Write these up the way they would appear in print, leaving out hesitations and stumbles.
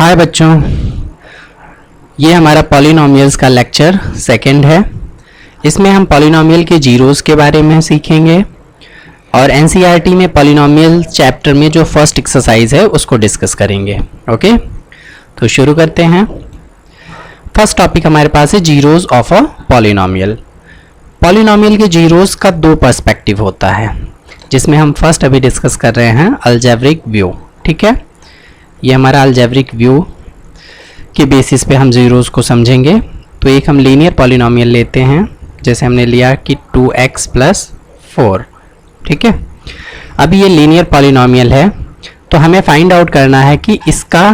हाय बच्चों, ये हमारा पॉलिनोमियल्स का लेक्चर सेकंड है। इसमें हम पॉलिनोमियल के जीरोस के बारे में सीखेंगे और एनसीईआरटी में पॉलिनोमियल चैप्टर में जो फर्स्ट एक्सरसाइज है उसको डिस्कस करेंगे। ओके, तो शुरू करते हैं। फर्स्ट टॉपिक हमारे पास है zeros of a polynomial. Polynomial के जीरोस का दो पर्सपेक्टिव होता है, जिसमें हम फर्स्ट अभी डिस्कस कर रहे हैं अलजेब्रिक व्यू। ठीक है, ये हमारा अलजेब्रिक व्यू के बेसिस पे हम जीरोस को समझेंगे। तो एक हम लीनियर पॉलिनोमियल लेते हैं, जैसे हमने लिया कि 2x + 4। ठीक है, अभी ये लीनियर पॉलिनोमियल है तो हमें फाइंड आउट करना है कि इसका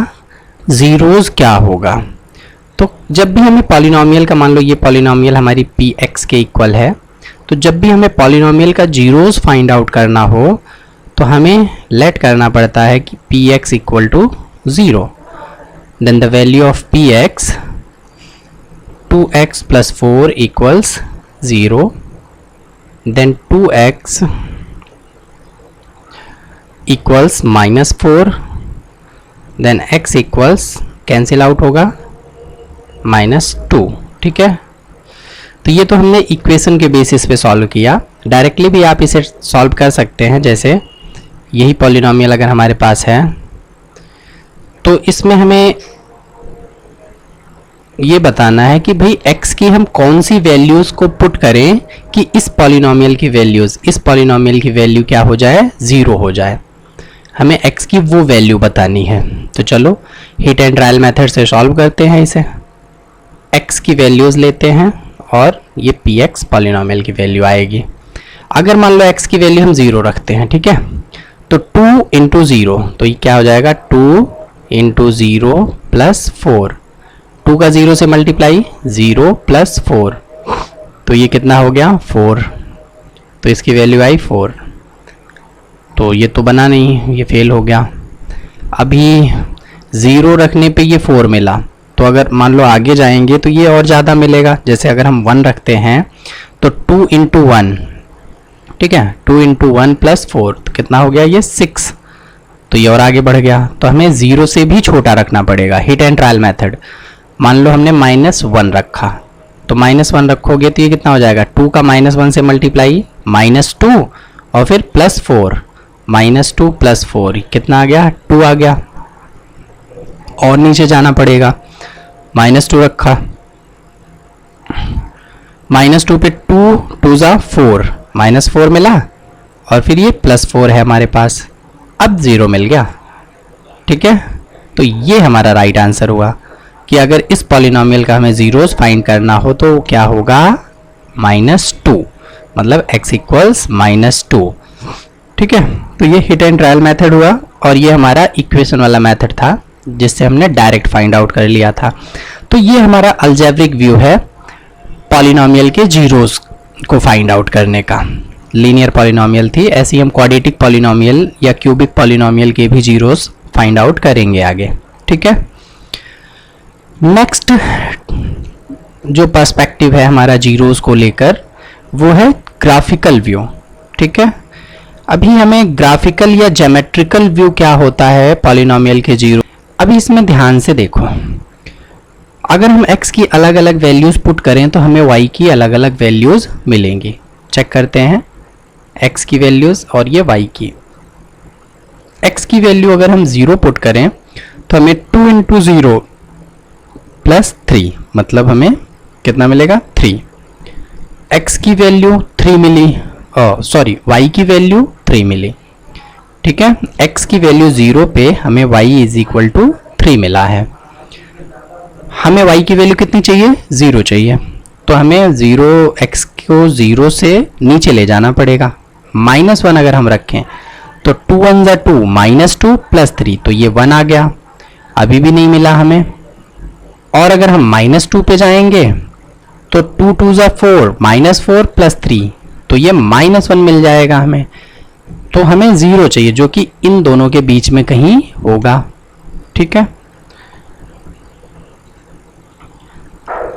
जीरोस क्या होगा। तो जब भी हमें पॉलिनोमियल का, मान लो ये पॉलिनोमियल हमारी px के इक्वल है, तो जब भी हमें पॉलिनोमियल का जीरोस फाइंड आउट करना हो तो हमें लेट करना पड़ता है कि px = 0। Then the value of px 2x + 4 = 0। Then 2x = -4। Then x cancel out होगा -2। ठीक है, तो ये तो हमने इक्वेशन के बेसिस पे सॉल्व किया। डायरेक्टली भी आप इसे सॉल्व कर सकते हैं। जैसे यही पॉलिनोमियल अगर हमारे पास है तो इसमें हमें ये बताना है कि भाई x की हम कौन सी वैल्यूज़ को पुट करें कि इस पॉलिनोमियल की वैल्यू क्या हो जाए, 0 हो जाए। हमें x की वो वैल्यू बतानी है। तो चलो हिट एंड ट्रायल मेथड से सॉल्व करते हैं इसे। x की वैल्यूज़ लेते हैं और ये px पॉलिनोमियल की वैल्यू आएगी। अगर मान लो x की वैल्यू हम 0 रखते हैं, ठीक है, तो 2 × 0, तो ये क्या हो जाएगा, 2 × 0 + 4। 2 का 0 से मल्टीप्लाई, 0 + 4, तो ये कितना हो गया, 4। तो इसकी वैल्यू आई 4। तो ये तो बना नहीं, ये फेल हो गया। अभी 0 रखने पे ये 4 मिला, तो अगर मान लो आगे जाएंगे तो ये और ज़्यादा मिलेगा। जैसे अगर हम 1 रखते हैं तो 2 × 1, ठीक है, 2 × 1 + 4, तो कितना हो गया, ये 6। तो ये और आगे बढ़ गया। तो हमें 0 से भी छोटा रखना पड़ेगा। Hit and trial method. मान लो हमने -1 रखा, तो -1 रखोगे तो ये कितना हो जाएगा, 2 का -1 से मल्टीप्लाई, -2 और फिर +4, -2 + 4 कितना आ गया, 2 आ गया। और नीचे जाना पड़ेगा, -2 रखा, -2 पे 2 2 ज़ा 4, -4 मिला और फिर ये +4 है हमारे पास। अब 0 मिल गया। ठीक है, तो ये हमारा राइट आंसर हुआ कि अगर इस पॉलिनोमियल का हमें जीरोस फाइंड करना हो तो क्या होगा, -2, मतलब x = -2। ठीक है, तो ये हिट एंड ट्रायल मेथड हुआ और ये हमारा इक्वेशन वाला मेथड था जिससे हमने डायरेक्ट फाइंड आउट कर लिया था। तो ये हमारा अलजेब्रिक व्यू है पॉलिनोमियल के जीरोस को फाइंड आउट करने का। लीनियर पॉलिनोमियल थी, ऐसे ही हम क्वाड्रेटिक पॉलिनोमियल या क्यूबिक पॉलिनोमियल के भी जीरोस फाइंड आउट करेंगे आगे। ठीक है, नेक्स्ट जो पर्सपेक्टिव है हमारा जीरोस को लेकर वो है ग्राफिकल व्यू। ठीक है, अभी हमें ग्राफिकल या ज्योमेट्रिकल व्यू क्या होता है पॉलिनोमियल के जीरो, अभी इसमें ध्यान से देखो। अगर हम x की अलग अलग वैल्यूज़ पुट करें तो हमें y की अलग अलग वैल्यूज़ मिलेंगी। चेक करते हैं x की वैल्यूज़ और ये y की। x की वैल्यू अगर हम 0 पुट करें तो हमें 2 × 0 + 3, मतलब हमें कितना मिलेगा, 3। x की वैल्यू 3 मिली, y की वैल्यू 3 मिली। ठीक है, x की वैल्यू 0 पे हमें y = 3 मिला है। हमें y की वैल्यू कितनी चाहिए, 0 चाहिए। तो हमें x को 0 से नीचे ले जाना पड़ेगा। -1 अगर हम रखें तो 2 × 1 = 2, -2 + 3, तो ये 1 आ गया। अभी भी नहीं मिला हमें। और अगर हम -2 पे जाएंगे तो 2 2 ज़ा 4, -4 + 3, तो ये -1 मिल जाएगा हमें। तो हमें 0 चाहिए जो कि इन दोनों के बीच में कहीं होगा। ठीक है,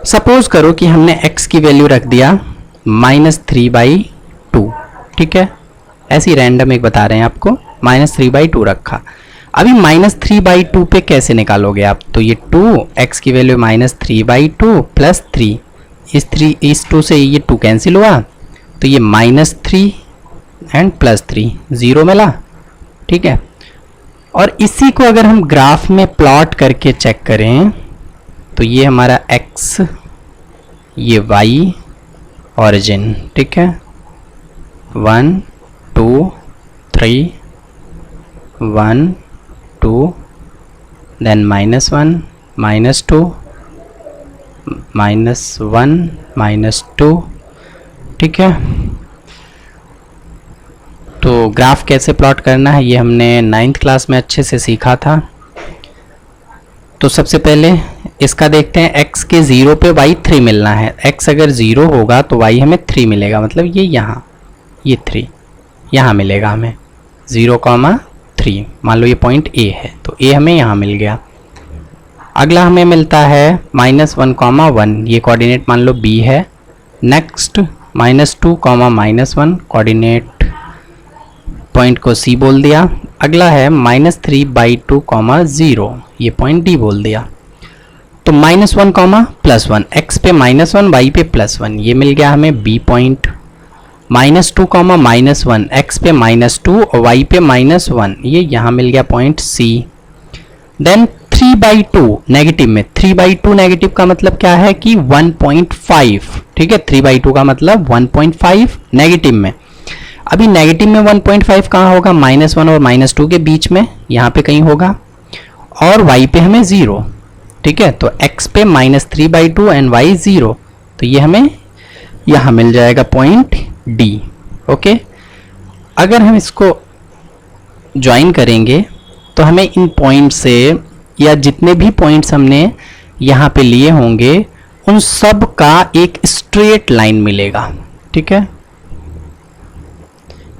सपोज करो कि हमने x की वैल्यू रख दिया -3/2। ठीक है, ऐसी रैंडम एक बता रहे हैं आपको, -3/2 रखा। अभी -3/2 पे कैसे निकालोगे आप, तो ये 2 x की वैल्यू -3/2 प्लस 3, इस 2 से ये 2 कैंसिल हुआ, तो ये -3 एंड +3 0 मिला, ठीक है। और इसी को अगर हम ग्राफ में प्लॉट करके चेक करें तो ये हमारा x, ये y ऑरिजिन, ठीक है, 1 2 3 1 2 देन -1 -2 -1 -2, ठीक है। तो ग्राफ कैसे प्लॉट करना है ये हमने 9th क्लास में अच्छे से सीखा था। तो सबसे पहले इसका देखते हैं, x के 0 पे y 3 मिलना है। x अगर 0 होगा तो y हमें 3 मिलेगा, मतलब ये यहाँ, ये 3 यहाँ मिलेगा हमें, 0,3। मान लो ये पॉइंट A है तो A हमें यहाँ मिल गया। अगला हमें मिलता है -1,1, ये कोऑर्डिनेट मान लो B है। नेक्स्ट -2, -1, कोऑर्डिनेट पॉइंट को C बोल दिया। अगला है -3/2, 0, ये पॉइंट D बोल दिया। तो -1, +1, x पे -1 y पे +1, ये मिल गया हमें B पॉइंट। -2, -1, x पे -2 और y पे -1, ये यहाँ मिल गया पॉइंट C। देन 3/2 नेगेटिव में, 3/2 नेगेटिव का मतलब क्या है कि 1.5, ठीक है, 3/2 का मतलब 1.5 नेगेटिव में। अभी नेगेटिव में 1.5 कहाँ होगा, -1 और -2 के बीच में, यहाँ पे कहीं होगा, और y पे हमें 0, ठीक है। तो x पे -3/2 एंड y 0, तो ये हमें यहाँ मिल जाएगा पॉइंट D, ओके। अगर हम इसको ज्वाइन करेंगे तो हमें इन पॉइंट से, या जितने भी पॉइंट्स हमने यहाँ पे लिए होंगे, उन सब का एक स्ट्रेट लाइन मिलेगा, ठीक है,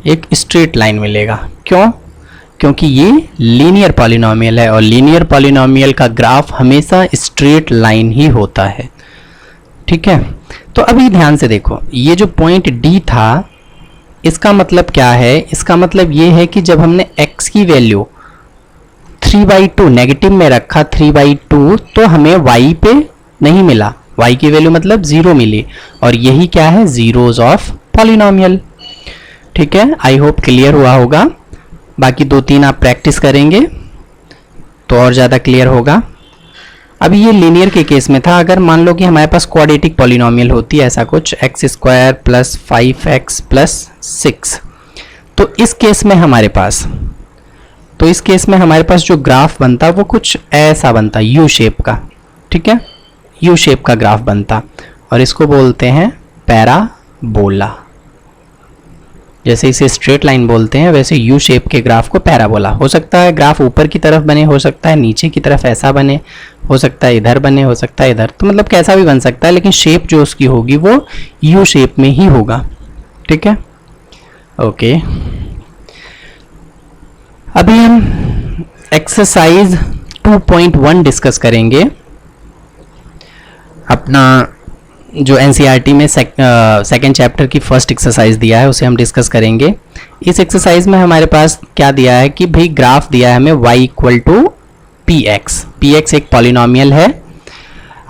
एक स्ट्रेट लाइन मिलेगा। क्यों? क्योंकि ये लीनियर पॉलिनोमियल है और लीनियर पॉलिनोमियल का ग्राफ हमेशा स्ट्रेट लाइन ही होता है, ठीक है। तो अभी ध्यान से देखो, ये जो पॉइंट D था, इसका मतलब क्या है, इसका मतलब ये है कि जब हमने x की वैल्यू 3/2 नेगेटिव में रखा, 3/2, तो हमें y पे नहीं मिला, y की वैल्यू मतलब 0 मिली, और यही क्या है, जीरोज ऑफ पॉलिनोमियल, ठीक है। आई होप क्लियर हुआ होगा। बाकी 2-3 आप प्रैक्टिस करेंगे तो और ज़्यादा क्लियर होगा। अभी ये लीनियर के केस में था। अगर मान लो कि हमारे पास क्वाड्रेटिक पॉलिनोमियल होती है, ऐसा कुछ x² + 5x + 6, तो इस केस में हमारे पास जो ग्राफ बनता वो कुछ ऐसा बनता, यू शेप का, ठीक है, यू शेप का ग्राफ बनता, और इसको बोलते हैं पैराबोला। जैसे इसे स्ट्रेट लाइन बोलते हैं, वैसे यू शेप के ग्राफ को पैराबोला। हो सकता है ग्राफ ऊपर की तरफ बने, हो सकता है नीचे की तरफ ऐसा बने, हो सकता है इधर बने, हो सकता है इधर, तो मतलब कैसा भी बन सकता है, लेकिन शेप जो उसकी होगी वो यू शेप में ही होगा, ठीक है, ओके। अभी हम एक्सरसाइज 2.1 डिस्कस करेंगे। अपना जो एनसीईआरटी में सेकेंड चैप्टर की फर्स्ट एक्सरसाइज दिया है उसे हम डिस्कस करेंगे। इस एक्सरसाइज में हमारे पास क्या दिया है कि भाई ग्राफ दिया है हमें y = px। px एक पॉलिनोमियल है।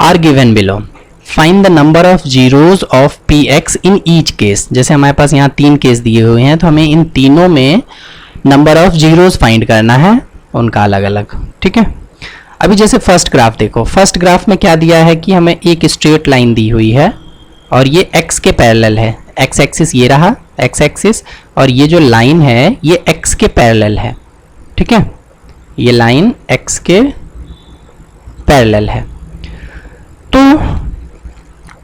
Are given below, find the number of zeros of px in each case. जैसे हमारे पास यहाँ 3 केस दिए हुए हैं, तो हमें इन तीनों में नंबर ऑफ जीरोज फाइंड करना है, उनका अलग अलग, ठीक है। अभी जैसे फर्स्ट ग्राफ देखो, फर्स्ट ग्राफ में क्या दिया है कि हमें एक स्ट्रेट लाइन दी हुई है और ये x के पैरेलल है। x एक्सिस ये रहा x एक्सिस, और ये जो लाइन है ये x के पैरेलल है, ठीक है, ये लाइन x के पैरेलल है। तो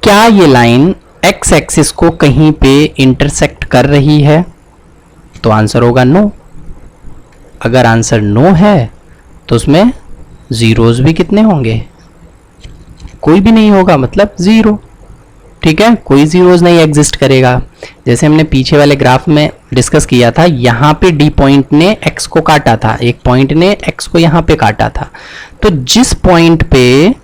क्या ये लाइन x एक्सिस को कहीं पे इंटरसेक्ट कर रही है? तो आंसर होगा नो। अगर आंसर नो है तो उसमें जीरोज भी कितने होंगे? कोई भी नहीं होगा, मतलब 0, ठीक है, कोई जीरोज नहीं एग्जिस्ट करेगा। जैसे हमने पीछे वाले ग्राफ में डिस्कस किया था, यहाँ पे डी पॉइंट ने x को काटा था, एक पॉइंट ने x को यहाँ पे काटा था। तो जिस पॉइंट पे,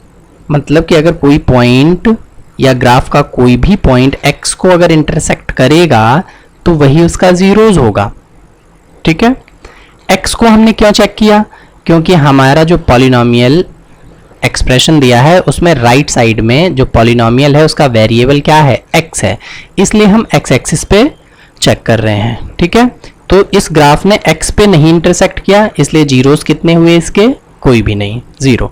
मतलब कि अगर कोई पॉइंट या ग्राफ का कोई भी पॉइंट x को अगर इंटरसेक्ट करेगा तो वही उसका जीरोज होगा, ठीक है। x को हमने क्यों चेक किया? क्योंकि हमारा जो पॉलिनोमियल एक्सप्रेशन दिया है उसमें राइट साइड में जो पॉलिनोमियल है उसका वेरिएबल क्या है, x है, इसलिए हम x एक्सिस पे चेक कर रहे हैं। ठीक है, तो इस ग्राफ ने x पे नहीं इंटरसेक्ट किया, इसलिए जीरोस कितने हुए इसके, कोई भी नहीं, 0।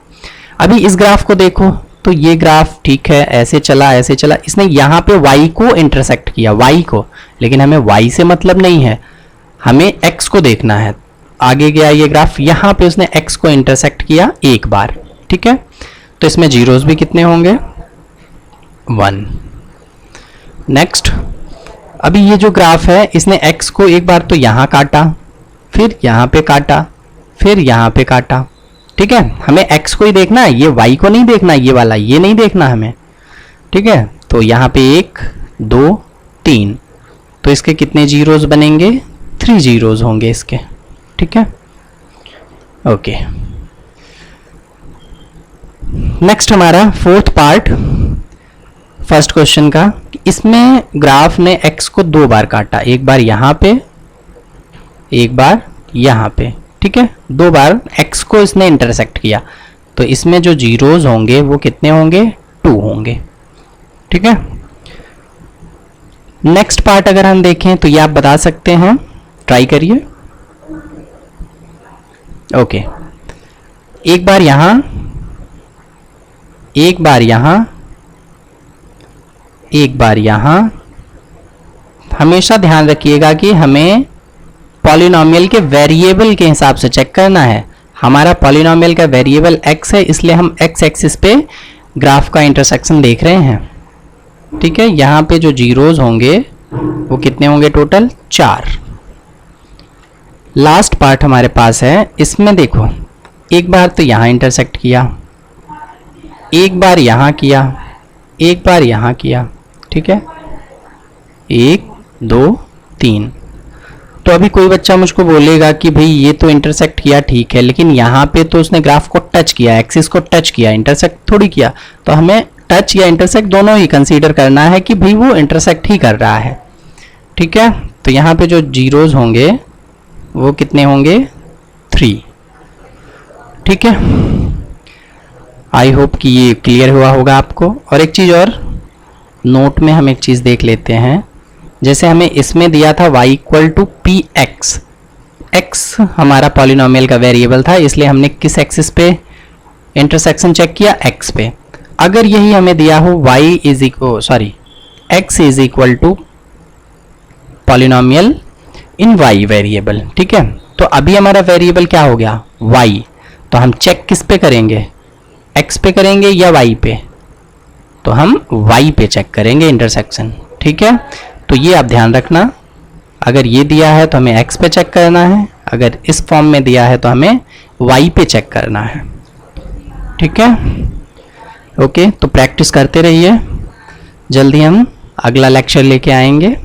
अभी इस ग्राफ को देखो तो ये ग्राफ ठीक है, ऐसे चला, इसने यहाँ पे y को इंटरसेक्ट किया, y को, लेकिन हमें y से मतलब नहीं है, हमें x को देखना है। आगे गया ये ग्राफ, यहाँ पे उसने x को इंटरसेक्ट किया एक बार। ठीक है, तो इसमें जीरोस भी कितने होंगे, 1। नेक्स्ट, अभी ये जो ग्राफ है इसने x को एक बार तो यहाँ काटा, फिर यहाँ पे काटा, फिर यहाँ पे काटा। ठीक है, हमें x को ही देखना है, ये y को नहीं देखना, ये वाला ये नहीं देखना हमें। ठीक है, तो यहाँ पे 1 2 3, तो इसके कितने जीरोस बनेंगे, 3 जीरोस होंगे इसके। ठीक है, ओके। नेक्स्ट हमारा फोर्थ पार्ट फर्स्ट क्वेश्चन का, इसमें ग्राफ ने x को 2 बार काटा, एक बार यहाँ पे, एक बार यहाँ पे। ठीक है, 2 बार x को इसने इंटरसेक्ट किया, तो इसमें जो जीरोस होंगे वो कितने होंगे, 2 होंगे। ठीक है, नेक्स्ट पार्ट अगर हम देखें तो ये आप बता सकते हैं, ट्राई करिए। ओके, एक बार यहां, एक बार यहां, एक बार यहां। हमेशा ध्यान रखिएगा कि हमें पॉलिनोमियल के वेरिएबल के हिसाब से चेक करना है। हमारा पॉलिनोमियल का वेरिएबल x है, इसलिए हम x एक्सिस पे ग्राफ का इंटरसेक्शन देख रहे हैं। ठीक है, यहाँ पे जो जीरोस होंगे वो कितने होंगे, टोटल 4। लास्ट पार्ट हमारे पास है, इसमें देखो एक बार तो यहाँ इंटरसेक्ट किया, एक बार यहाँ किया, एक बार यहाँ किया। ठीक है, 1 2 3। तो अभी कोई बच्चा मुझको बोलेगा कि भाई ये तो इंटरसेक्ट किया, ठीक है, लेकिन यहाँ पे तो उसने ग्राफ को टच किया, एक्सिस को टच किया, इंटरसेक्ट थोड़ी किया। तो हमें टच या इंटरसेक्ट दोनों ही कंसीडर करना है कि भाई वो इंटरसेक्ट ही कर रहा है। ठीक है, तो यहाँ पे जो जीरोस होंगे वो कितने होंगे, 3। ठीक है, आई होप कि ये क्लियर हुआ होगा आपको। और एक चीज़ और, नोट में हम एक चीज़ देख लेते हैं, जैसे हमें इसमें दिया था y equal to P X, x हमारा पॉलिनोमियल का वेरिएबल था, इसलिए हमने किस एक्सिस पे इंटरसेक्शन चेक किया, x पे। अगर यही हमें दिया हो x is equal to polynomial in y variable. ठीक है, तो अभी हमारा वेरिएबल क्या हो गया, y, तो हम चेक किस पे करेंगे, x पे करेंगे या y पे, तो हम y पे चेक करेंगे इंटरसेक्शन। ठीक है, तो ये आप ध्यान रखना, अगर ये दिया है तो हमें x पे चेक करना है, अगर इस फॉर्म में दिया है तो हमें y पे चेक करना है। ठीक है, ओके, तो प्रैक्टिस करते रहिए, जल्दी हम अगला लेक्चर लेके आएंगे।